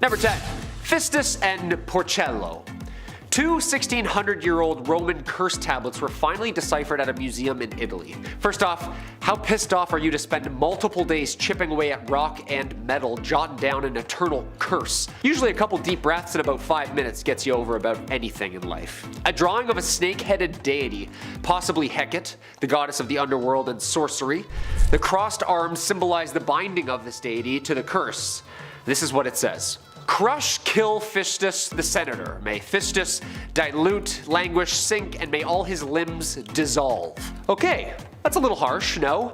Number 10. Fistus and Porcello. Two 1600-year-old Roman curse tablets were finally deciphered at a museum in Italy. First off, how pissed off are you to spend multiple days chipping away at rock and metal, jotting down an eternal curse? Usually a couple deep breaths in about 5 minutes gets you over about anything in life. A drawing of a snake-headed deity, possibly Hecate, the goddess of the underworld and sorcery. The crossed arms symbolize the binding of this deity to the curse. This is what it says. Crush, kill Fistus the senator. May Fistus dilute, languish, sink, and may all his limbs dissolve. Okay, that's a little harsh, no?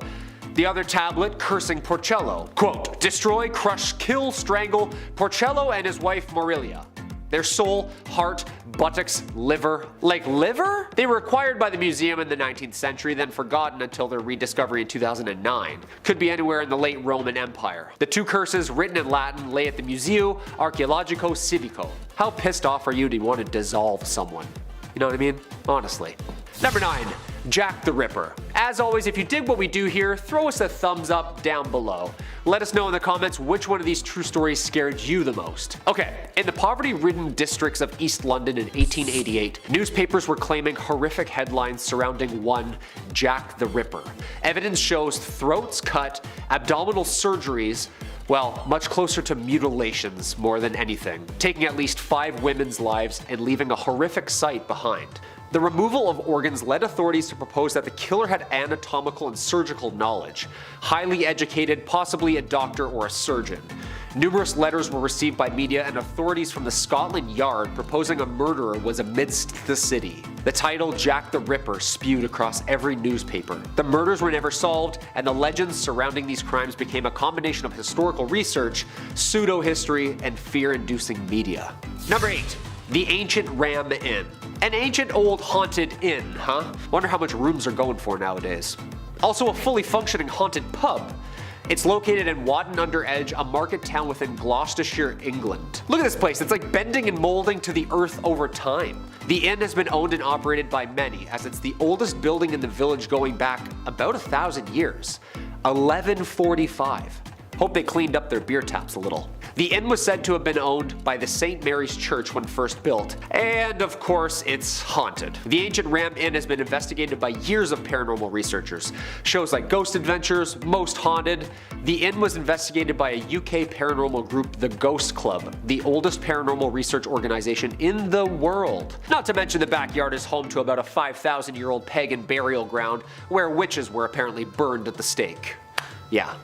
The other tablet cursing Porcello. Quote, destroy, crush, kill, strangle Porcello and his wife Morilia. Their soul, heart, buttocks, liver. Like liver? They were acquired by the museum in the 19th century, then forgotten until their rediscovery in 2009. Could be anywhere in the late Roman Empire. The two curses, written in Latin, lay at the Museo Archeologico Civico. How pissed off are you to want to dissolve someone? You know what I mean? Honestly. Number 9. Jack the Ripper. As always, if you dig what we do here, throw us a thumbs up down below. Let us know in the comments which one of these true stories scared you the most. Okay, in the poverty-ridden districts of East London in 1888, newspapers were claiming horrific headlines surrounding one Jack the Ripper. Evidence shows throats cut, abdominal surgeries, well, much closer to mutilations more than anything, taking at least 5 women's lives and leaving a horrific sight behind. The removal of organs led authorities to propose that the killer had anatomical and surgical knowledge, highly educated, possibly a doctor or a surgeon. Numerous letters were received by media and authorities from the Scotland Yard proposing a murderer was amidst the city. The title Jack the Ripper spewed across every newspaper. The murders were never solved, and the legends surrounding these crimes became a combination of historical research, pseudo-history, and fear-inducing media. Number 8. The Ancient Ram Inn. An ancient old haunted inn, huh? Wonder how much rooms are going for nowadays. Also a fully functioning haunted pub. It's located in Wadden-under-Edge, a market town within Gloucestershire, England. Look at this place, it's like bending and molding to the earth over time. The inn has been owned and operated by many, as it's the oldest building in the village going back about 1,000 years. 1145. Hope they cleaned up their beer taps a little. The inn was said to have been owned by the St. Mary's Church when first built, and of course it's haunted. The Ancient Ram Inn has been investigated by years of paranormal researchers. Shows like Ghost Adventures, Most Haunted. The inn was investigated by a UK paranormal group, the Ghost Club, the oldest paranormal research organization in the world. Not to mention the backyard is home to about a 5,000-year-old pagan burial ground where witches were apparently burned at the stake. Yeah.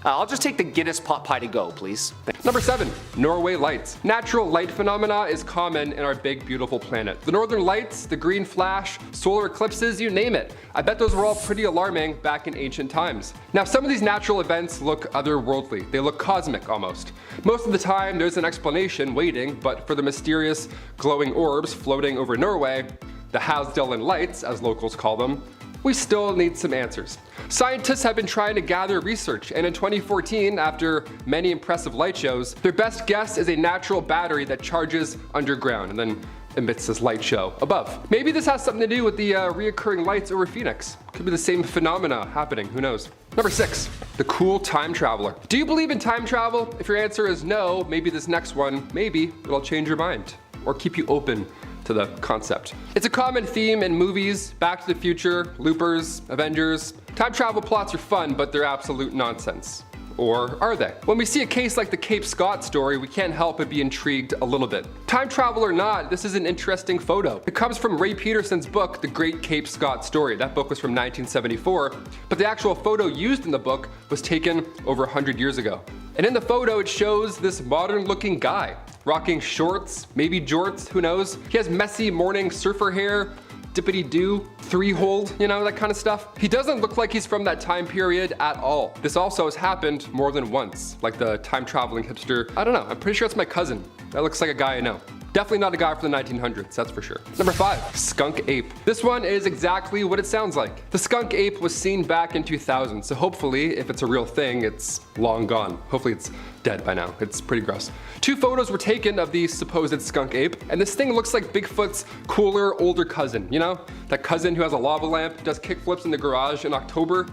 I'll just take the Guinness pot pie to go, please. Number 7. Norway Lights. Natural light phenomena is common in our big beautiful planet. The northern lights, the green flash, solar eclipses, you name it. I bet those were all pretty alarming back in ancient times. Now some of these natural events look otherworldly. They look cosmic almost. Most of the time there's an explanation waiting, but for the mysterious glowing orbs floating over Norway, the Havsdalen lights as locals call them, we still need some answers. Scientists have been trying to gather research, and in 2014, after many impressive light shows, their best guess is a natural battery that charges underground and then emits this light show above. Maybe this has something to do with the reoccurring lights over Phoenix. Could be the same phenomena happening, who knows. Number 6. The cool time traveler. Do you believe in time travel? If your answer is no, maybe this next one, maybe it'll change your mind or keep you open to the concept. It's a common theme in movies, Back to the Future, Loopers, Avengers. Time travel plots are fun, but they're absolute nonsense. Or are they? When we see a case like the Cape Scott story, we can't help but be intrigued a little bit. Time travel or not, this is an interesting photo. It comes from Ray Peterson's book, The Great Cape Scott Story. That book was from 1974, but the actual photo used in the book was taken over 100 years ago. And in the photo, it shows this modern looking guy, rocking shorts, maybe jorts, who knows. He has messy morning surfer hair, dippity-doo, three-hold, you know, that kind of stuff. He doesn't look like he's from that time period at all. This also has happened more than once, like the time-traveling hipster. I don't know, I'm pretty sure it's my cousin. That looks like a guy I know. Definitely not a guy from the 1900s, that's for sure. Number 5, skunk ape. This one is exactly what it sounds like. The skunk ape was seen back in 2000, so hopefully, if it's a real thing, it's long gone. Hopefully it's dead by now. It's pretty gross. 2 photos were taken of the supposed skunk ape, and this thing looks like Bigfoot's cooler, older cousin, you know? That cousin who has a lava lamp, does kickflips in the garage in October.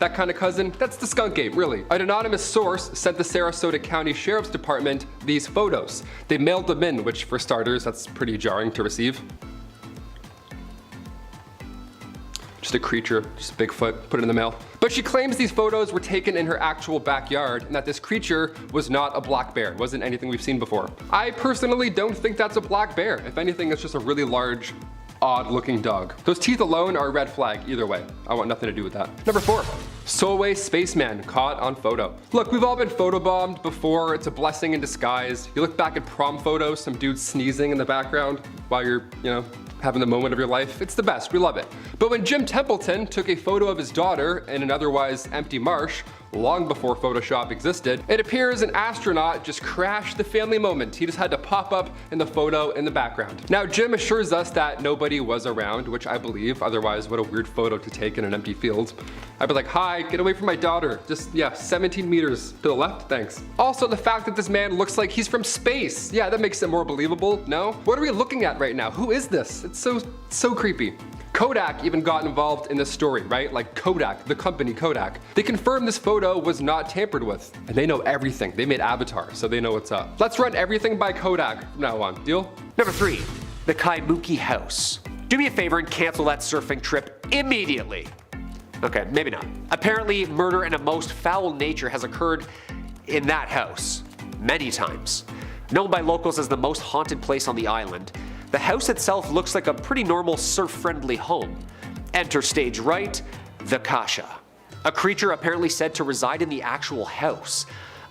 That kind of cousin, that's the skunk ape, really. An anonymous source sent the Sarasota County Sheriff's Department these photos. They mailed them in, which for starters, that's pretty jarring to receive. Just a creature, just a Bigfoot, put it in the mail. But she claims these photos were taken in her actual backyard and that this creature was not a black bear. It wasn't anything we've seen before. I personally don't think that's a black bear. If anything, it's just a really large, odd-looking dog. Those teeth alone are a red flag either way. I want nothing to do with that. Number 4, Solway Spaceman caught on photo. Look, we've all been photobombed before. It's a blessing in disguise. You look back at prom photos, some dude sneezing in the background while you're, having the moment of your life. It's the best, we love it. But when Jim Templeton took a photo of his daughter in an otherwise empty marsh, long before Photoshop existed, it appears an astronaut just crashed the family moment. He just had to pop up in the photo in the background. Now Jim assures us that nobody was around, which I believe, otherwise what a weird photo to take in an empty field. I'd be like, hi, get away from my daughter. Just, 17 meters to the left, thanks. Also, the fact that this man looks like he's from space. Yeah, that makes it more believable, no? What are we looking at right now? Who is this? It's so creepy. Kodak even got involved in this story, right? Like Kodak, the company Kodak. They confirmed this photo was not tampered with. And they know everything. They made Avatar, so they know what's up. Let's run everything by Kodak from now on. Deal? Number 3, the Kaimuki House. Do me a favor and cancel that surfing trip immediately. Okay, maybe not. Apparently, murder in a most foul nature has occurred in that house many times. Known by locals as the most haunted place on the island, the house itself looks like a pretty normal surf-friendly home. Enter stage right, the Kasha. A creature apparently said to reside in the actual house.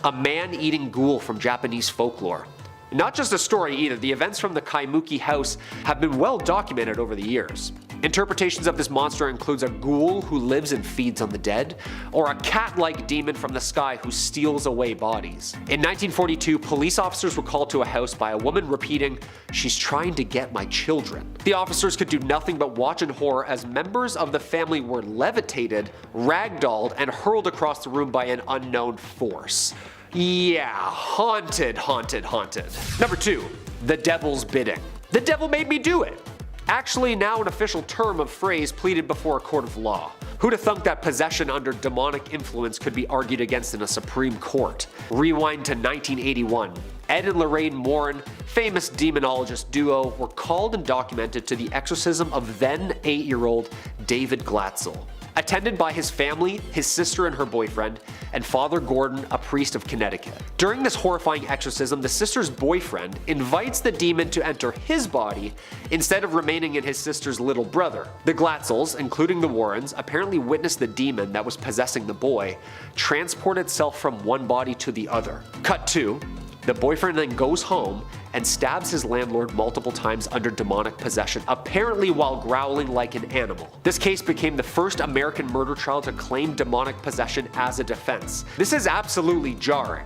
A man-eating ghoul from Japanese folklore. Not just a story either, the events from the Kaimuki house have been well documented over the years. Interpretations of this monster includes a ghoul who lives and feeds on the dead, or a cat-like demon from the sky who steals away bodies. In 1942, police officers were called to a house by a woman repeating, "She's trying to get my children." The officers could do nothing but watch in horror as members of the family were levitated, ragdolled, and hurled across the room by an unknown force. Yeah, haunted, haunted, haunted. Number 2, the devil's bidding. The devil made me do it. Actually now an official term of phrase pleaded before a court of law. Who'd have thunk that possession under demonic influence could be argued against in a Supreme Court? Rewind to 1981. Ed and Lorraine Warren, famous demonologist duo, were called and documented to the exorcism of then 8-year-old David Glatzel. Attended by his family, his sister and her boyfriend, and Father Gordon, a priest of Connecticut. During this horrifying exorcism, the sister's boyfriend invites the demon to enter his body instead of remaining in his sister's little brother. The Glatzels, including the Warrens, apparently witnessed the demon that was possessing the boy transport itself from one body to the other. Cut 2. The boyfriend then goes home and stabs his landlord multiple times under demonic possession, apparently while growling like an animal. This case became the first American murder trial to claim demonic possession as a defense. This is absolutely jarring.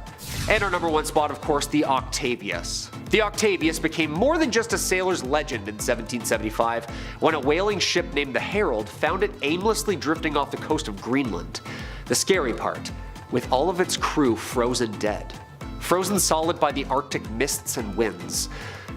And our number 1 spot, of course, the Octavius. The Octavius became more than just a sailor's legend in 1775 when a whaling ship named the Herald found it aimlessly drifting off the coast of Greenland. The scary part, with all of its crew frozen dead. Frozen solid by the Arctic mists and winds.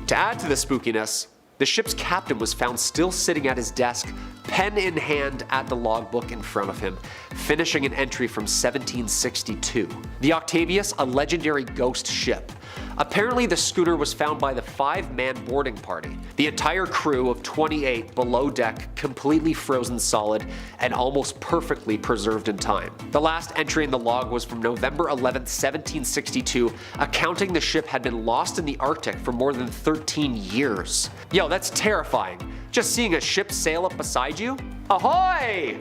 To add to the spookiness, the ship's captain was found still sitting at his desk, pen in hand at the logbook in front of him, finishing an entry from 1762. The Octavius, a legendary ghost ship. Apparently the schooner was found by the 5-man boarding party. The entire crew of 28 below deck, completely frozen solid and almost perfectly preserved in time. The last entry in the log was from November 11, 1762, accounting the ship had been lost in the Arctic for more than 13 years. Yo, that's terrifying. Just seeing a ship sail up beside you? Ahoy!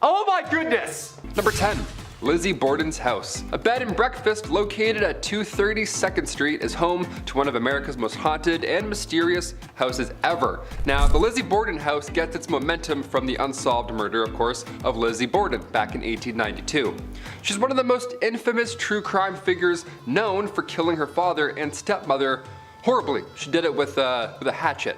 Oh my goodness! Number 10. Lizzie Borden's house. A bed and breakfast located at 230 2nd Street is home to one of America's most haunted and mysterious houses ever. Now, the Lizzie Borden house gets its momentum from the unsolved murder, of course, of Lizzie Borden back in 1892. She's one of the most infamous true crime figures known for killing her father and stepmother horribly. She did it with a hatchet.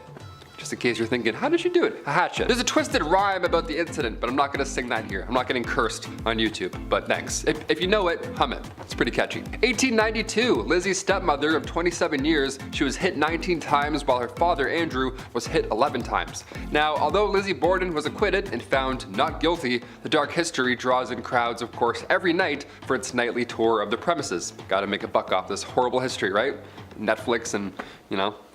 Just in case you're thinking, how did she do it? A hatchet. There's a twisted rhyme about the incident, but I'm not gonna sing that here. I'm not getting cursed on YouTube, but thanks. If you know it, hum it. It's pretty catchy. 1892, Lizzie's stepmother of 27 years, she was hit 19 times while her father, Andrew, was hit 11 times. Now, although Lizzie Borden was acquitted and found not guilty, the dark history draws in crowds, of course, every night for its nightly tour of the premises. Gotta make a buck off this horrible history, right? Netflix and,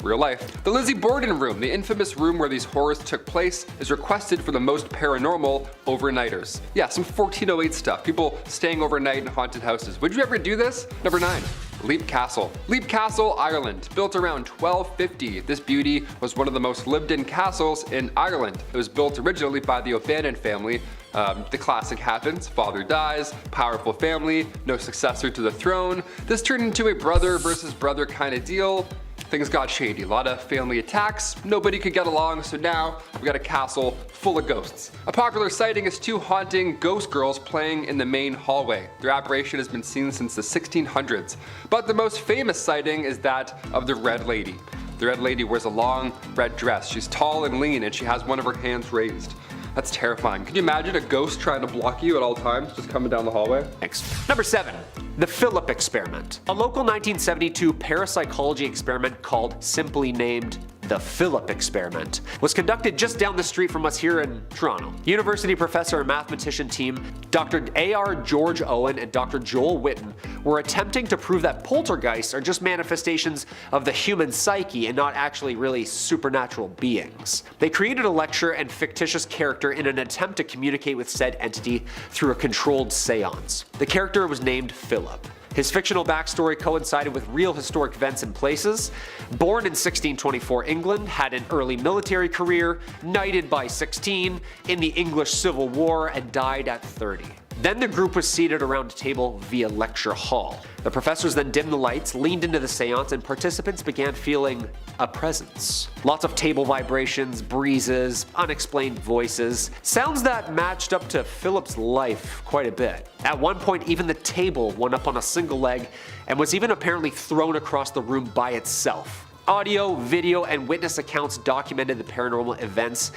real life. The Lizzie Borden room, the infamous room where these horrors took place, is requested for the most paranormal overnighters. Yeah, some 1408 stuff. People staying overnight in haunted houses. Would you ever do this? Number 9. Leap Castle. Leap Castle, Ireland. Built around 1250, this beauty was one of the most lived-in castles in Ireland. It was built originally by the O'Bannon family. The classic happens, father dies, powerful family, no successor to the throne. This turned into a brother versus brother kind of deal. Things got shady, a lot of family attacks, nobody could get along, so now we got a castle full of ghosts. A popular sighting is 2 haunting ghost girls playing in the main hallway. Their apparition has been seen since the 1600s, but the most famous sighting is that of the Red Lady. The Red Lady wears a long red dress, she's tall and lean, and she has one of her hands raised. That's terrifying. Could you imagine a ghost trying to block you at all times, just coming down the hallway? Next. Number 7. The Philip Experiment. A local 1972 parapsychology experiment called, simply named, the Philip Experiment, was conducted just down the street from us here in Toronto. University professor and mathematician team Dr. A.R. George Owen and Dr. Joel Witten were attempting to prove that poltergeists are just manifestations of the human psyche and not actually really supernatural beings. They created a lecture and fictitious character in an attempt to communicate with said entity through a controlled seance. The character was named Philip. His fictional backstory coincided with real historic events and places. Born in 1624 England, had an early military career, knighted by 16 in the English Civil War, and died at 30. Then the group was seated around a table via lecture hall. The professors then dimmed the lights, leaned into the seance, and participants began feeling a presence. Lots of table vibrations, breezes, unexplained voices. Sounds that matched up to Philip's life quite a bit. At one point, even the table went up on a single leg and was even apparently thrown across the room by itself. Audio, video, and witness accounts documented the paranormal events.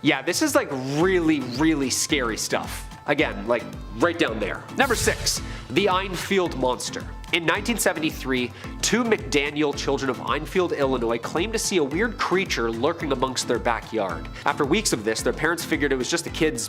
Yeah, this is like really scary stuff. Again, like right down there. Number 6. The Enfield Monster. In 1973, 2 McDaniel children of Enfield, Illinois claimed to see a weird creature lurking amongst their backyard. After weeks of this, their parents figured it was just the kids,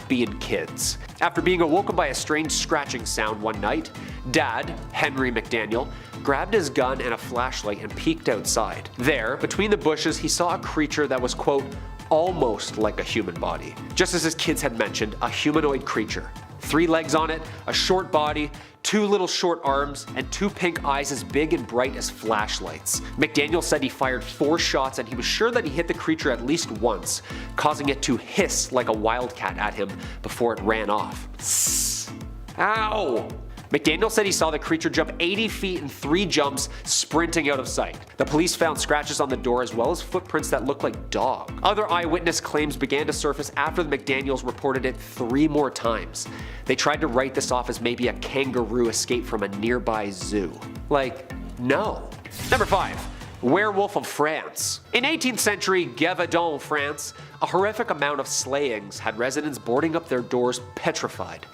being kids. After being awoken by a strange scratching sound one night, Dad, Henry McDaniel, grabbed his gun and a flashlight and peeked outside. There, between the bushes, he saw a creature that was, quote, almost like a human body. Just as his kids had mentioned, a humanoid creature. 3 legs on it, a short body, 2 little short arms, and 2 pink eyes as big and bright as flashlights. McDaniel said he fired 4 shots and he was sure that he hit the creature at least once, causing it to hiss like a wildcat at him before it ran off. Ow! McDaniel said he saw the creature jump 80 feet in 3 jumps, sprinting out of sight. The police found scratches on the door as well as footprints that looked like dog. Other eyewitness claims began to surface after the McDaniels reported it 3 more times. They tried to write this off as maybe a kangaroo escaped from a nearby zoo. Like, no. Number 5. Werewolf of France. In 18th century Gavardon, France, a horrific amount of slayings had residents boarding up their doors petrified.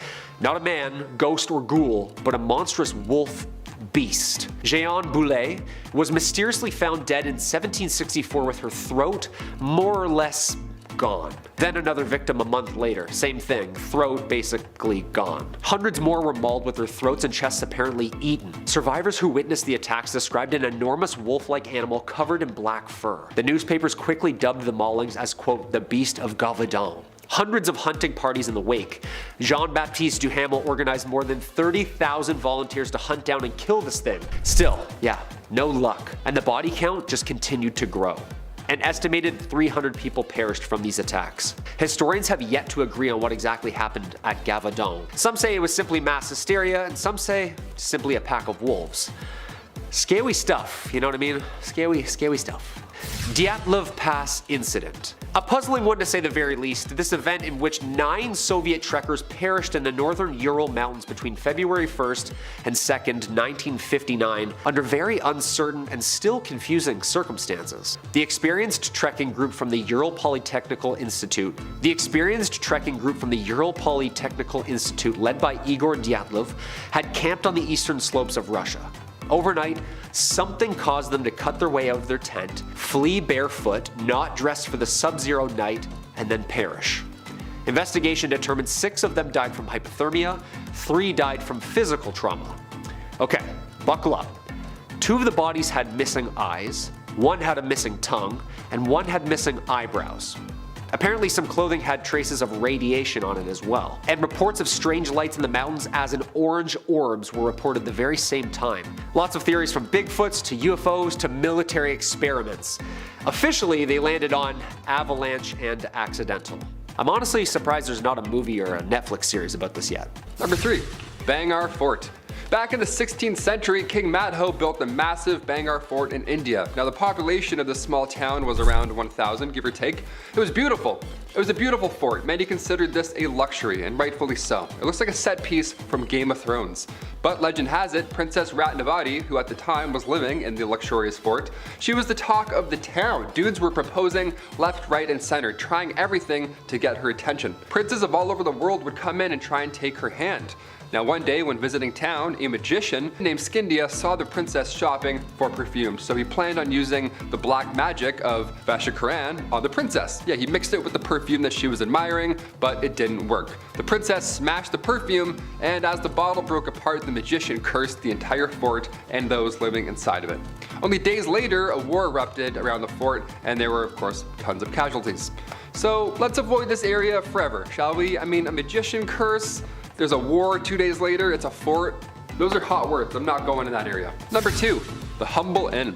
Not a man, ghost, or ghoul, but a monstrous wolf beast. Jeanne Boulet was mysteriously found dead in 1764 with her throat more or less gone. Then another victim a month later, same thing, throat basically gone. Hundreds more were mauled with their throats and chests apparently eaten. Survivors who witnessed the attacks described an enormous wolf-like animal covered in black fur. The newspapers quickly dubbed the maulings as, quote, the Beast of Gavardon. Hundreds of hunting parties in the wake. Jean-Baptiste Duhamel organized more than 30,000 volunteers to hunt down and kill this thing. Still, no luck. And the body count just continued to grow. An estimated 300 people perished from these attacks. Historians have yet to agree on what exactly happened at Gavardon. Some say it was simply mass hysteria, and some say simply a pack of wolves. Scary stuff, you know what I mean? Scary stuff. Dyatlov Pass Incident. A puzzling one to say the very least, this event in which 9 Soviet trekkers perished in the northern Ural Mountains between February 1st and 2nd, 1959, under very uncertain and still confusing circumstances. The experienced trekking group from the Ural Polytechnical Institute, led by Igor Dyatlov, had camped on the eastern slopes of Russia. Overnight, something caused them to cut their way out of their tent, flee barefoot, not dressed for the sub-zero night, and then perish. Investigation determined 6 of them died from hypothermia, 3 died from physical trauma. Okay, buckle up. 2 of the bodies had missing eyes, 1 had a missing tongue, and 1 had missing eyebrows. Apparently some clothing had traces of radiation on it as well, and reports of strange lights in the mountains as in orange orbs were reported the very same time. Lots of theories from Bigfoots to UFOs to military experiments. Officially, they landed on avalanche and accidental. I'm honestly surprised there's not a movie or a Netflix series about this yet. Number 3. Bangor Fort. Back in the 16th century, King Madho built the massive Bangor Fort in India. Now the population of this small town was around 1,000, give or take. It was beautiful. It was a beautiful fort. Many considered this a luxury, and rightfully so. It looks like a set piece from Game of Thrones. But legend has it, Princess Ratnavati, who at the time was living in the luxurious fort, she was the talk of the town. Dudes were proposing left, right, and center, trying everything to get her attention. Princes of all over the world would come in and try and take her hand. Now one day when visiting town, a magician named Scindia saw the princess shopping for perfume, so he planned on using the black magic of Vashikaran on the princess. Yeah, he mixed it with the perfume that she was admiring, but it didn't work. The princess smashed the perfume, and as the bottle broke apart, the magician cursed the entire fort and those living inside of it. Only days later, a war erupted around the fort, and there were of course tons of casualties. So let's avoid this area forever, shall we? I mean, a magician curse, there's a war 2 days later, it's a fort. Those are hot words, I'm not going in that area. Number 2, the Humble Inn.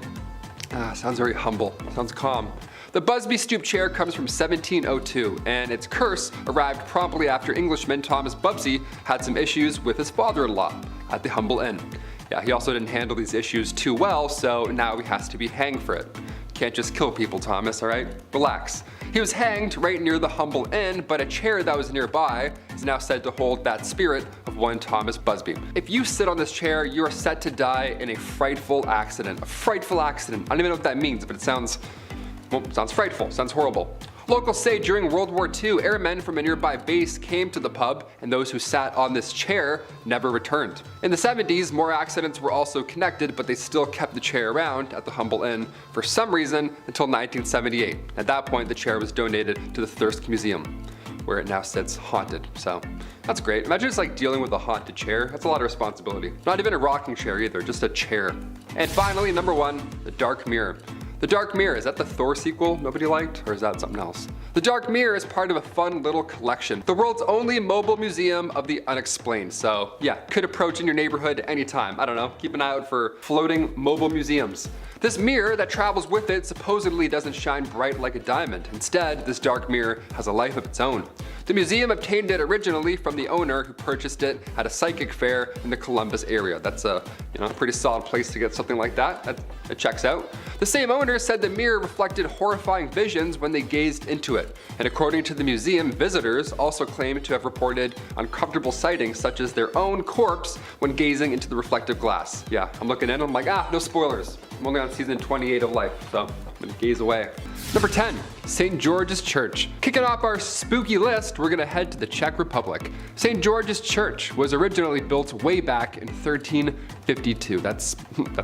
Sounds very humble, sounds calm. The Busby Stoop chair comes from 1702, and its curse arrived promptly after Englishman Thomas Bubsey had some issues with his father-in-law at the Humble Inn. Yeah, he also didn't handle these issues too well, so now he has to be hanged for it. Can't just kill people, Thomas, alright? Relax. He was hanged right near the Humble Inn, but a chair that was nearby is now said to hold that spirit of one Thomas Busby. If you sit on this chair, you are set to die in a frightful accident. A frightful accident. I don't even know what that means, but it sounds frightful, sounds horrible. Locals say during World War II, airmen from a nearby base came to the pub, and those who sat on this chair never returned. In the 70s, more accidents were also connected, but they still kept the chair around at the Humble Inn for some reason until 1978. At that point, the chair was donated to the Thirsk Museum, where it now sits haunted. So that's great. Imagine just like dealing with a haunted chair. That's a lot of responsibility. Not even a rocking chair either, just a chair. And finally, number 1, the Dark Mirror. The Dark Mirror, is that the Thor sequel nobody liked, or is that something else? The Dark Mirror is part of a fun little collection. The world's only mobile museum of the unexplained. So yeah, could approach in your neighborhood anytime. I don't know, keep an eye out for floating mobile museums. This mirror that travels with it supposedly doesn't shine bright like a diamond. Instead, this dark mirror has a life of its own. The museum obtained it originally from the owner who purchased it at a psychic fair in the Columbus area. That's a pretty solid place to get something like that. It checks out. The same owner said the mirror reflected horrifying visions when they gazed into it. And according to the museum, visitors also claimed to have reported uncomfortable sightings such as their own corpse when gazing into the reflective glass. Yeah, I'm looking in, I'm like, no spoilers. I'm only on season 28 of Life, so I'm gonna gaze away. Number 10, St. George's Church. Kicking off our spooky list, we're gonna head to the Czech Republic. St. George's Church was originally built way back in 1352. That's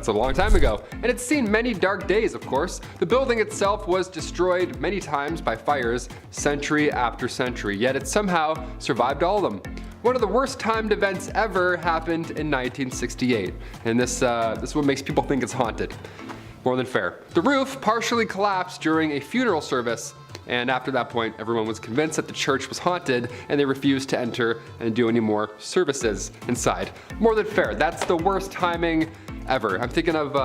a long time ago, and it's seen many dark days, of course. The building itself was destroyed many times by fires, century after century, yet it somehow survived all of them. One of the worst timed events ever happened in 1968, and this is what makes people think it's haunted. More than fair. The roof partially collapsed during a funeral service, and after that point, everyone was convinced that the church was haunted, and they refused to enter and do any more services inside. More than fair. That's the worst timing ever. I'm thinking of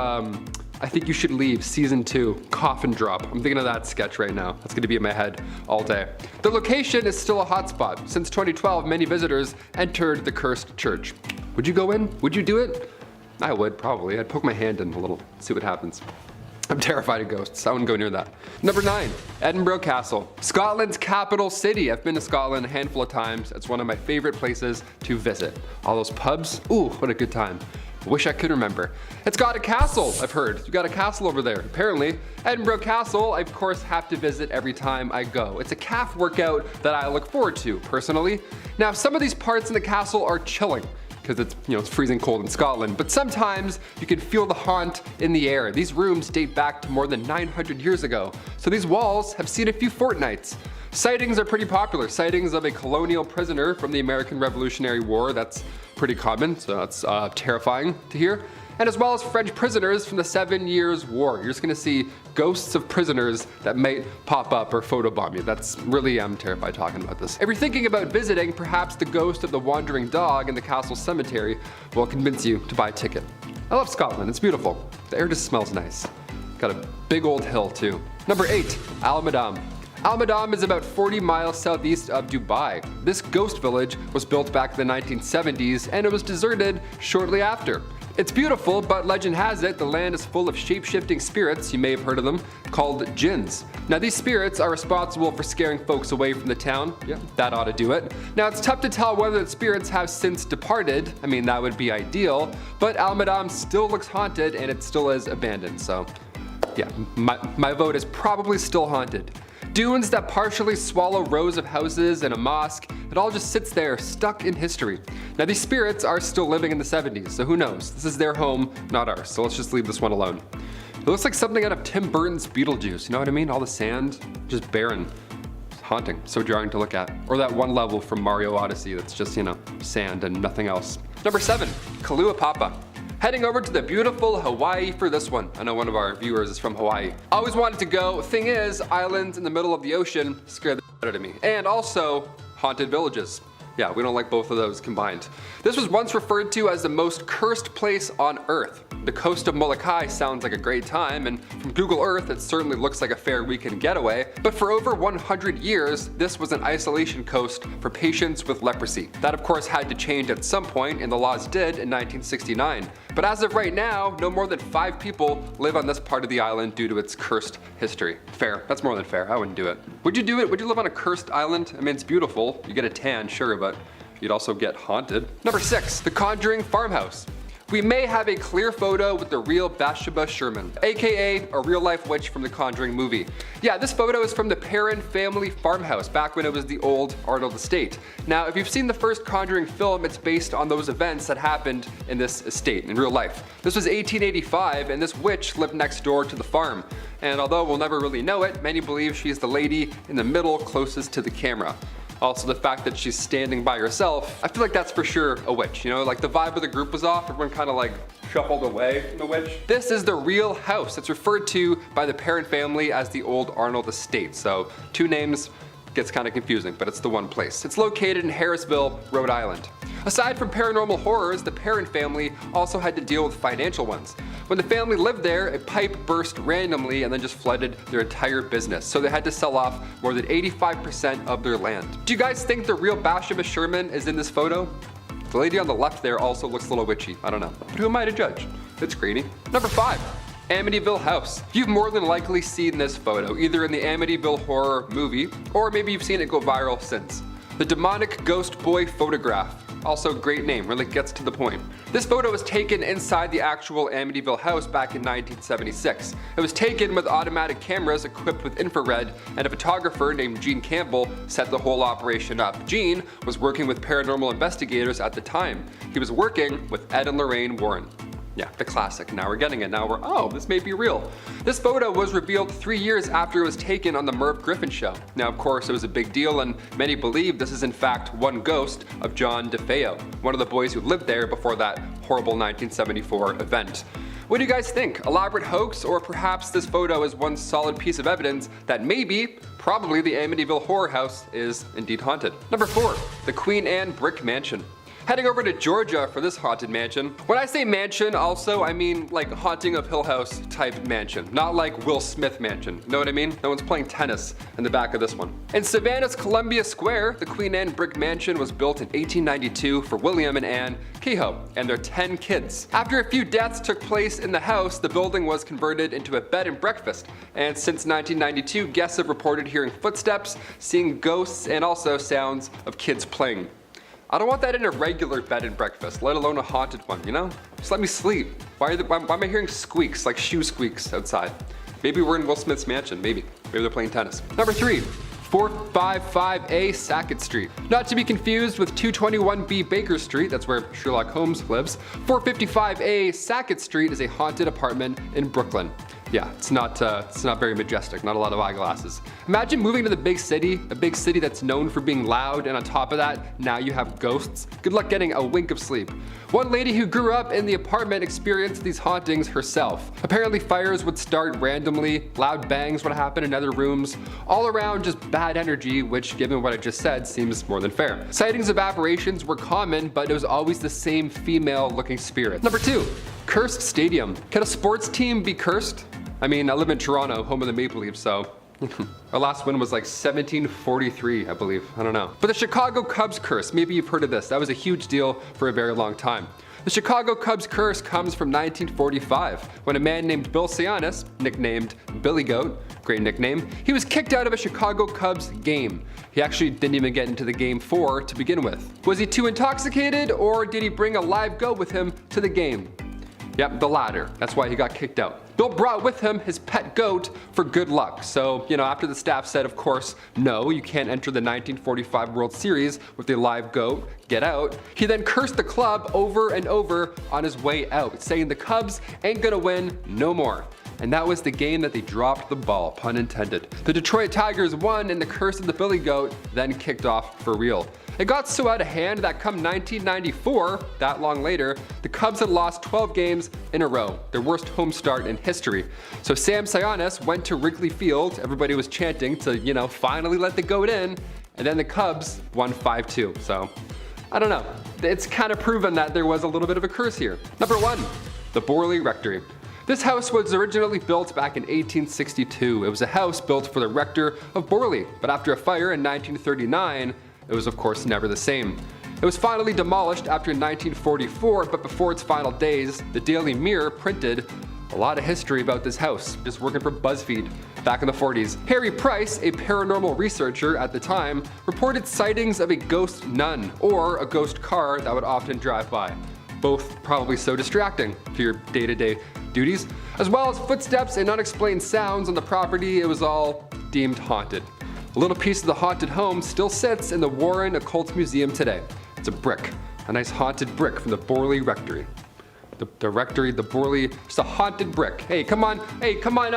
I Think You Should Leave Season 2, Coffin Drop. I'm thinking of that sketch right now. That's gonna be in my head all day. The location is still a hotspot. Since 2012, many visitors entered the cursed church. Would you go in? Would you do it? I would, probably. I'd poke my hand in a little, see what happens. I'm terrified of ghosts. I wouldn't go near that. Number 9, Edinburgh Castle. Scotland's capital city. I've been to Scotland a handful of times. It's one of my favorite places to visit. All those pubs, ooh, what a good time. Wish I could remember. It's got a castle, I've heard. You got a castle over there. Apparently, Edinburgh Castle, I of course have to visit every time I go. It's a calf workout that I look forward to, personally. Now, some of these parts in the castle are chilling, because it's, it's freezing cold in Scotland, but sometimes you can feel the haunt in the air. These rooms date back to more than 900 years ago, so these walls have seen a few fortnights. Sightings are pretty popular. Sightings of a colonial prisoner from the American Revolutionary War, that's pretty common, so that's terrifying to hear. And as well as French prisoners from the 7 Years' War. You're just gonna see ghosts of prisoners that might pop up or photobomb you. That's really, I'm terrified talking about this. If you're thinking about visiting, perhaps the ghost of the wandering dog in the castle cemetery will convince you to buy a ticket. I love Scotland, it's beautiful. The air just smells nice. Got a big old hill too. Number 8, Almadam. Almadam is about 40 miles southeast of Dubai. This ghost village was built back in the 1970s and it was deserted shortly after. It's beautiful, but legend has it the land is full of shape-shifting spirits, you may have heard of them, called jinns. Now these spirits are responsible for scaring folks away from the town. Yeah, that ought to do it. Now it's tough to tell whether the spirits have since departed. I mean, that would be ideal, but Almadam still looks haunted and it still is abandoned, so yeah, my vote is probably still haunted. Dunes that partially swallow rows of houses and a mosque, it all just sits there, stuck in history. Now these spirits are still living in the 70s, so who knows? This is their home, not ours, so let's just leave this one alone. It looks like something out of Tim Burton's Beetlejuice, you know what I mean? All the sand, just barren. It's haunting, so jarring to look at. Or that one level from Mario Odyssey that's just, sand and nothing else. Number 7, Kaluapapa. Heading over to the beautiful Hawaii for this one. I know one of our viewers is from Hawaii. Always wanted to go. Thing is, islands in the middle of the ocean scare the shit out of me. And also, haunted villages. Yeah, we don't like both of those combined. This was once referred to as the most cursed place on Earth. The coast of Molokai sounds like a great time, and from Google Earth it certainly looks like a fair weekend getaway, but for over 100 years, this was an isolation coast for patients with leprosy. That of course had to change at some point, and the laws did in 1969. But as of right now, no more than 5 people live on this part of the island due to its cursed history. Fair, that's more than fair, I wouldn't do it. Would you do it? Would you live on a cursed island? I mean, it's beautiful, you get a tan, sure, but you'd also get haunted. Number 6, the Conjuring Farmhouse. We may have a clear photo with the real Bathsheba Sherman, aka a real life witch from the Conjuring movie. Yeah, this photo is from the Perron family farmhouse back when it was the old Arnold estate. Now, if you've seen the first Conjuring film, it's based on those events that happened in this estate in real life. This was 1885 and this witch lived next door to the farm. And although we'll never really know it, many believe she's the lady in the middle closest to the camera. Also, the fact that she's standing by herself, I feel like that's for sure a witch, like the vibe of the group was off, everyone kind of like shuffled away from the witch. This is the real house. It's referred to by the Perron family as the old Arnold estate, so 2 names gets kind of confusing, but it's the one place. It's located in Harrisville, Rhode Island. Aside from paranormal horrors, the Perron family also had to deal with financial ones. When the family lived there, a pipe burst randomly and then just flooded their entire business, so they had to sell off more than 85% of their land. Do you guys think the real Bathsheba Sherman is in this photo? The lady on the left there also looks a little witchy, I don't know. But who am I to judge? It's greedy. Number 5. Amityville House. You've more than likely seen this photo, either in the Amityville horror movie, or maybe you've seen it go viral since. The demonic ghost boy photograph. Also great name, really gets to the point. This photo was taken inside the actual Amityville house back in 1976. It was taken with automatic cameras equipped with infrared, and a photographer named Gene Campbell set the whole operation up. Gene was working with paranormal investigators at the time. He was working with Ed and Lorraine Warren. Yeah, the classic. Now we're getting it. Now oh, this may be real. This photo was revealed 3 years after it was taken on the Merv Griffin show. Now, of course, it was a big deal, and many believe this is in fact one ghost of John DeFeo, one of the boys who lived there before that horrible 1974 event. What do you guys think? Elaborate hoax, or perhaps this photo is one solid piece of evidence that maybe, probably the Amityville horror house is indeed haunted? Number 4, the Queen Anne Brick Mansion. Heading over to Georgia for this haunted mansion. When I say mansion, also, I mean like Haunting of Hill House type mansion, not like Will Smith mansion. Know what I mean? No one's playing tennis in the back of this one. In Savannah's Columbia Square, the Queen Anne brick mansion was built in 1892 for William and Anne Kehoe and their 10 kids. After a few deaths took place in the house, the building was converted into a bed and breakfast. And since 1992, guests have reported hearing footsteps, seeing ghosts, and also sounds of kids playing. I don't want that in a regular bed and breakfast, let alone a haunted one, you know? Just let me sleep. Why am I hearing squeaks, like shoe squeaks outside? Maybe we're in Will Smith's mansion, maybe. Maybe they're playing tennis. Number 3. 455A Sackett Street. Not to be confused with 221B Baker Street, that's where Sherlock Holmes lives. 455A Sackett Street is a haunted apartment in Brooklyn. Yeah, it's not very majestic, not a lot of eyeglasses. Imagine moving to the big city, a big city that's known for being loud, and on top of that, now you have ghosts. Good luck getting a wink of sleep. One lady who grew up in the apartment experienced these hauntings herself. Apparently fires would start randomly, loud bangs would happen in other rooms, all around just bad energy, which given what I just said seems more than fair. Sightings of apparitions were common, but it was always the same female looking spirit. Number 2. Cursed Stadium. Can a sports team be cursed? I mean, I live in Toronto, home of the Maple Leafs, so our last win was like 1743, I believe. I don't know. But the Chicago Cubs curse, maybe you've heard of this. That was a huge deal for a very long time. The Chicago Cubs curse comes from 1945, when a man named Bill Sianis, nicknamed Billy Goat, great nickname, he was kicked out of a Chicago Cubs game. He actually didn't even get into the game 4 to begin with. Was he too intoxicated, or did he bring a live goat with him to the game? Yep, the latter. That's why he got kicked out. Bill brought with him his pet goat for good luck. So, after the staff said, of course, no, you can't enter the 1945 World Series with a live goat, get out, he then cursed the club over and over on his way out, saying the Cubs ain't gonna win no more. And that was the game that they dropped the ball, pun intended. The Detroit Tigers won, and the curse of the Billy Goat then kicked off for real. It got so out of hand that come 1994, that long later, the Cubs had lost 12 games in a row, their worst home start in history. So Sam Sionis went to Wrigley Field, everybody was chanting to, finally let the goat in, and then the Cubs won 5-2. So, I don't know. It's kind of proven that there was a little bit of a curse here. Number 1, the Borley Rectory. This house was originally built back in 1862. It was a house built for the rector of Borley, but after a fire in 1939, it was of course never the same. It was finally demolished after 1944, but before its final days, the Daily Mirror printed a lot of history about this house, just working for BuzzFeed back in the 40s. Harry Price, a paranormal researcher at the time, reported sightings of a ghost nun or a ghost car that would often drive by. Both probably so distracting to your day-to-day duties. As well as footsteps and unexplained sounds on the property, it was all deemed haunted. A little piece of the haunted home still sits in the Warren Occult Museum today. It's a brick, a nice haunted brick from the Borley Rectory. The rectory, the Borley, just a haunted brick. Hey, come on line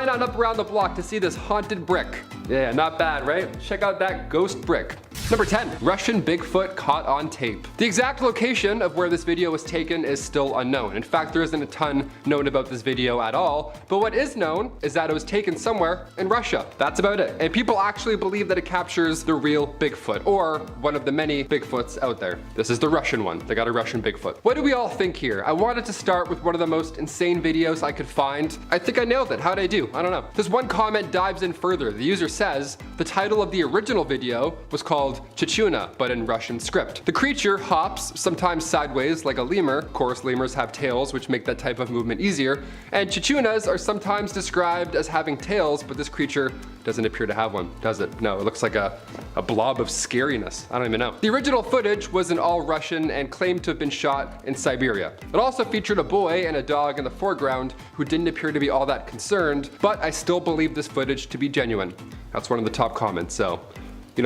on up around the block to see this haunted brick. Yeah, not bad, right? Check out that ghost brick. Number 10, Russian Bigfoot caught on tape. The exact location of where this video was taken is still unknown. In fact, there isn't a ton known about this video at all, but what is known is that it was taken somewhere in Russia. That's about it. And people actually believe that it captures the real Bigfoot, or one of the many Bigfoots out there. This is the Russian one. They got a Russian Bigfoot. What do we all think here? I wanted to start with one of the most insane videos I could find. I think I nailed it. How'd I do? I don't know. This one comment dives in further. The user says, the title of the original video was called Chichuna, but in Russian script. The creature hops, sometimes sideways like a lemur. Of course, lemurs have tails, which make that type of movement easier. And chichunas are sometimes described as having tails, but this creature doesn't appear to have one, does it? No, it looks like a blob of scariness. I don't even know. The original footage was in all Russian and claimed to have been shot in Siberia. It also featured a boy and a dog in the foreground who didn't appear to be all that concerned, but I still believe this footage to be genuine. That's one of the top comments, so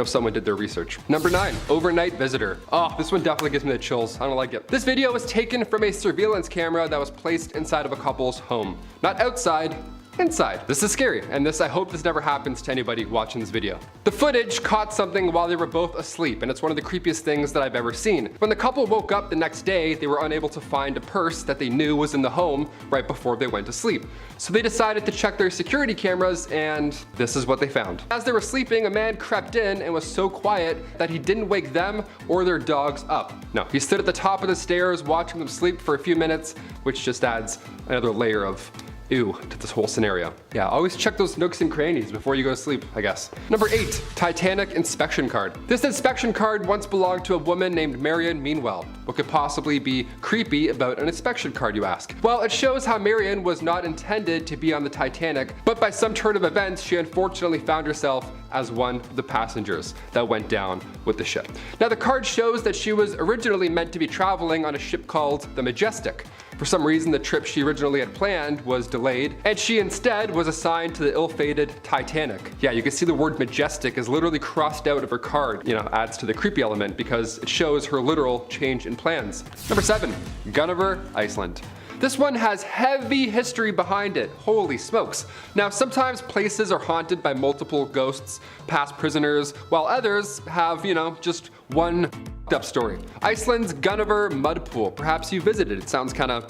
someone did their research. Number 9, overnight visitor. Oh, this one definitely gives me the chills. I don't like it. This video was taken from a surveillance camera that was placed inside of a couple's home. Not outside, inside. This is scary, and I hope this never happens to anybody watching this video. The footage caught something while they were both asleep, and it's one of the creepiest things that I've ever seen. When the couple woke up the next day, they were unable to find a purse that they knew was in the home right before they went to sleep. So they decided to check their security cameras, and this is what they found. As they were sleeping, a man crept in and was so quiet that he didn't wake them or their dogs up. No, he stood at the top of the stairs watching them sleep for a few minutes, which just adds another layer of ew to this whole scenario. Yeah, always check those nooks and crannies before you go to sleep, I guess. Number 8, Titanic inspection card. This inspection card once belonged to a woman named Marion Meanwell. What could possibly be creepy about an inspection card, you ask? Well, it shows how Marion was not intended to be on the Titanic, but by some turn of events, she unfortunately found herself as one of the passengers that went down with the ship. Now, the card shows that she was originally meant to be traveling on a ship called the Majestic. For some reason, the trip she originally had planned was delayed, and she instead was assigned to the ill-fated Titanic. Yeah, you can see the word majestic is literally crossed out of her card. You know, adds to the creepy element because it shows her literal change in plans. Number 7, Gunnuhver Iceland. This one has heavy history behind it. Holy smokes. Now, sometimes places are haunted by multiple ghosts, past prisoners, while others have, just one up story. Iceland's Gunnuhver mud pool. Perhaps you visited. It sounds kind of,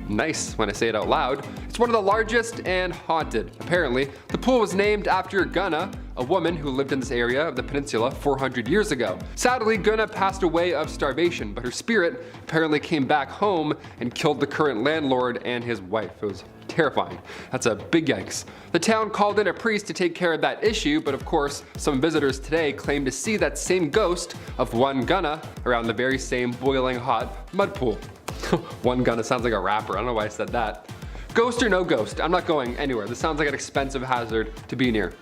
nice when I say it out loud. It's one of the largest and haunted. Apparently, the pool was named after Gunna, a woman who lived in this area of the peninsula 400 years ago. Sadly, Gunna passed away of starvation, but her spirit apparently came back home and killed the current landlord and his wife. It was terrifying. That's a big yikes. The town called in a priest to take care of that issue, but of course, some visitors today claim to see that same ghost of one Gunna around the very same boiling hot mud pool. One Gunna sounds like a rapper. I don't know why I said that. Ghost or no ghost, I'm not going anywhere. This sounds like an expensive hazard to be near.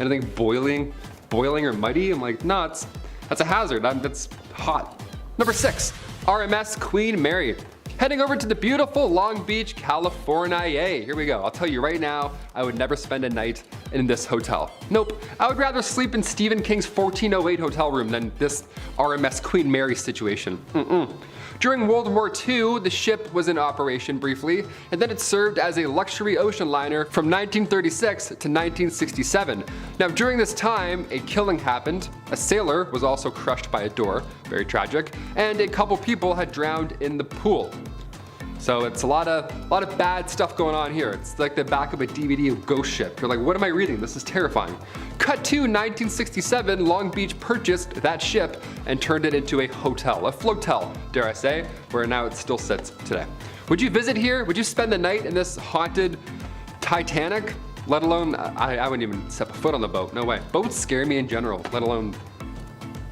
Anything boiling or muddy? I'm like, no, that's a hazard. That's hot. Number 6, RMS Queen Mary. Heading over to the beautiful Long Beach, California. Here we go. I'll tell you right now, I would never spend a night in this hotel. Nope. I would rather sleep in Stephen King's 1408 hotel room than this RMS Queen Mary situation. During World War II, the ship was in operation briefly, and then it served as a luxury ocean liner from 1936 to 1967. Now, during this time, a killing happened, a sailor was also crushed by a door, very tragic, and a couple people had drowned in the pool. So it's a lot of bad stuff going on here. It's like the back of a DVD of Ghost Ship. You're like, what am I reading? This is terrifying. Cut to 1967, Long Beach purchased that ship and turned it into a hotel, a flotel, dare I say, where now it still sits today. Would you visit here? Would you spend the night in this haunted Titanic? Let alone, I wouldn't even step a foot on the boat. No way. Boats scare me in general, let alone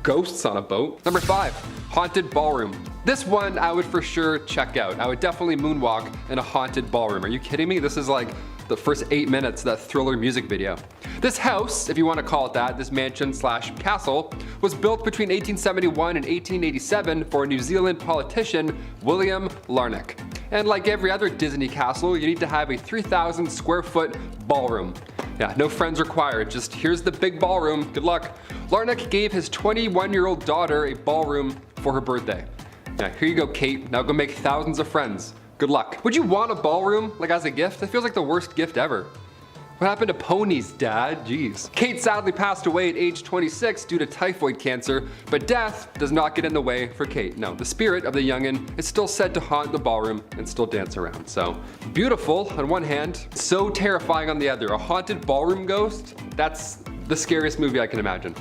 ghosts on a boat. Number 5, haunted ballroom. This one I would for sure check out. I would definitely moonwalk in a haunted ballroom. Are you kidding me? This is like the first 8 minutes of that Thriller music video. This house, if you want to call it that, this mansion slash castle, was built between 1871 and 1887 for New Zealand politician William Larnach. And like every other Disney castle, you need to have a 3,000 square foot ballroom. Yeah, no friends required, just here's the big ballroom, good luck. Larnach gave his 21-year-old daughter a ballroom for her birthday. Yeah, here you go, Kate, now go make thousands of friends. Good luck. Would you want a ballroom, like as a gift? That feels like the worst gift ever. What happened to ponies, Dad? Jeez. Kate sadly passed away at age 26 due to typhoid cancer, but death does not get in the way for Kate. No, the spirit of the youngin' is still said to haunt the ballroom and still dance around. So, beautiful on one hand, so terrifying on the other. A haunted ballroom ghost? That's the scariest movie I can imagine.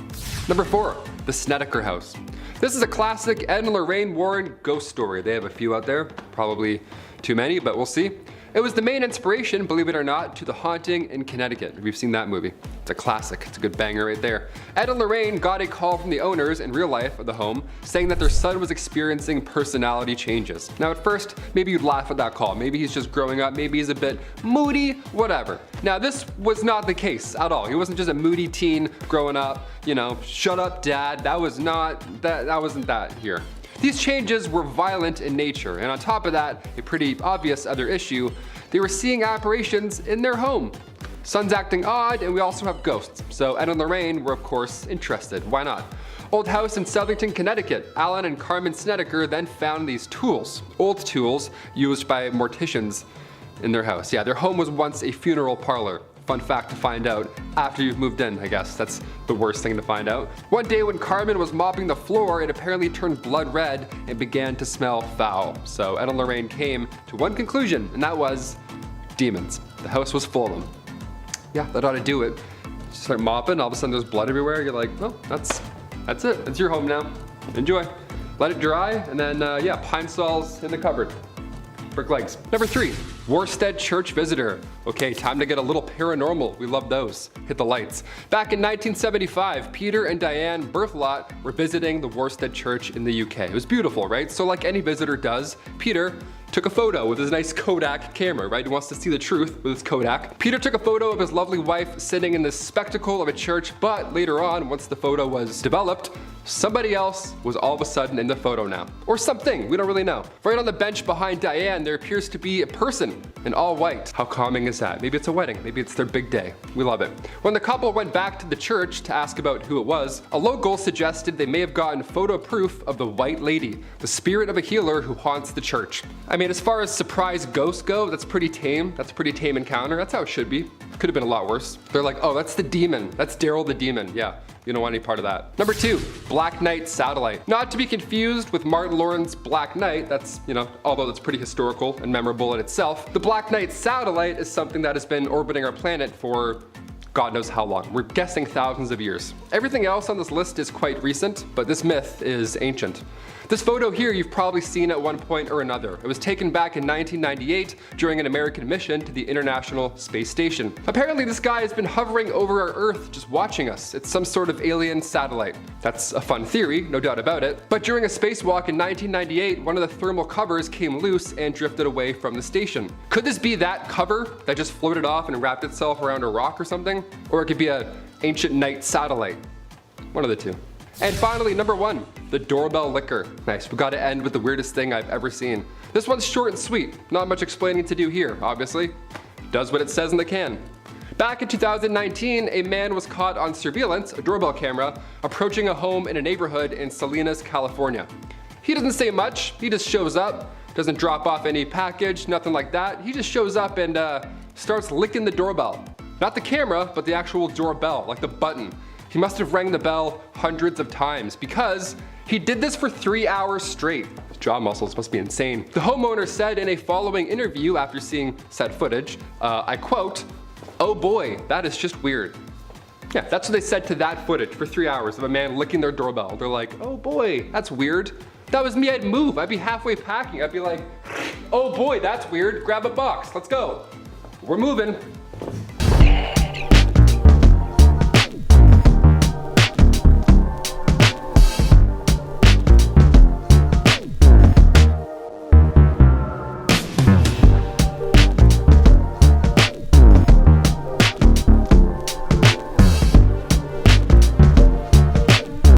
Number 4, the Snedeker House. This is a classic Ed and Lorraine Warren ghost story. They have a few out there, probably too many, but we'll see. It was the main inspiration, believe it or not, to The Haunting in Connecticut. We've seen that movie. It's a classic. It's a good banger right there. Ed and Lorraine got a call from the owners in real life of the home saying that their son was experiencing personality changes. Now at first, maybe you'd laugh at that call. Maybe he's just growing up. Maybe he's a bit moody, whatever. Now this was not the case at all. He wasn't just a moody teen growing up, shut up, Dad. That wasn't that here. These changes were violent in nature, and on top of that, a pretty obvious other issue, they were seeing apparitions in their home. Son's acting odd, and we also have ghosts, so Ed and Lorraine were of course interested. Why not? Old house in Southington, Connecticut. Alan and Carmen Snedeker then found these tools, old tools used by morticians in their house. Yeah, their home was once a funeral parlor. Fun fact to find out after you've moved in, I guess. That's the worst thing to find out. One day when Carmen was mopping the floor, it apparently turned blood red and began to smell foul. So Ed and Lorraine came to one conclusion, and that was demons. The house was full of them. Yeah, that ought to do it. You start mopping, all of a sudden there's blood everywhere. You're like, well, that's it. It's your home now. Enjoy. Let it dry, and then, yeah, pine sols in the cupboard. Brick legs. Number 3, Worstead Church Visitor. Okay, time to get a little paranormal. We love those. Hit the lights. Back in 1975, Peter and Diane Berthelot were visiting the Worstead Church in the UK. It was beautiful, right? So like any visitor does, Peter took a photo with his nice Kodak camera, right? He wants to see the truth with his Kodak. Peter took a photo of his lovely wife sitting in the spectacle of a church, but later on, once the photo was developed, somebody else was all of a sudden in the photo now. Or something, we don't really know. Right on the bench behind Diane, there appears to be a person in all white. How calming is that? Maybe it's a wedding, maybe it's their big day. We love it. When the couple went back to the church to ask about who it was, a local suggested they may have gotten photo proof of the White Lady, the spirit of a healer who haunts the church. I mean, as far as surprise ghosts go, that's pretty tame. That's a pretty tame encounter. That's how it should be. Could have been a lot worse. They're like, oh, that's the demon. That's Daryl the demon. Yeah, you don't want any part of that. Number 2, Black Knight Satellite. Not to be confused with Martin Lawrence's Black Knight. That's, although that's pretty historical and memorable in itself. The Black Knight Satellite is something that has been orbiting our planet for God knows how long. We're guessing thousands of years. Everything else on this list is quite recent, but this myth is ancient. This photo here you've probably seen at one point or another. It was taken back in 1998 during an American mission to the International Space Station. Apparently this guy has been hovering over our Earth just watching us. It's some sort of alien satellite. That's a fun theory, no doubt about it. But during a spacewalk in 1998, one of the thermal covers came loose and drifted away from the station. Could this be that cover that just floated off and wrapped itself around a rock or something? Or it could be an ancient night satellite. One of the two. And finally, number 1, the doorbell licker. Nice, we gotta end with the weirdest thing I've ever seen. This one's short and sweet. Not much explaining to do here, obviously. Does what it says in the can. Back in 2019, a man was caught on surveillance, a doorbell camera, approaching a home in a neighborhood in Salinas, California. He doesn't say much, he just shows up, doesn't drop off any package, nothing like that. He just shows up and starts licking the doorbell. Not the camera, but the actual doorbell, like the button. He must have rang the bell hundreds of times because he did this for 3 hours straight. His jaw muscles must be insane. The homeowner said in a following interview after seeing said footage, I quote, "Oh boy, that is just weird." Yeah, that's what they said to that footage for 3 hours of a man licking their doorbell. They're like, oh boy, that's weird. If that was me, I'd move. I'd be halfway packing. I'd be like, oh boy, that's weird. Grab a box, let's go. We're moving.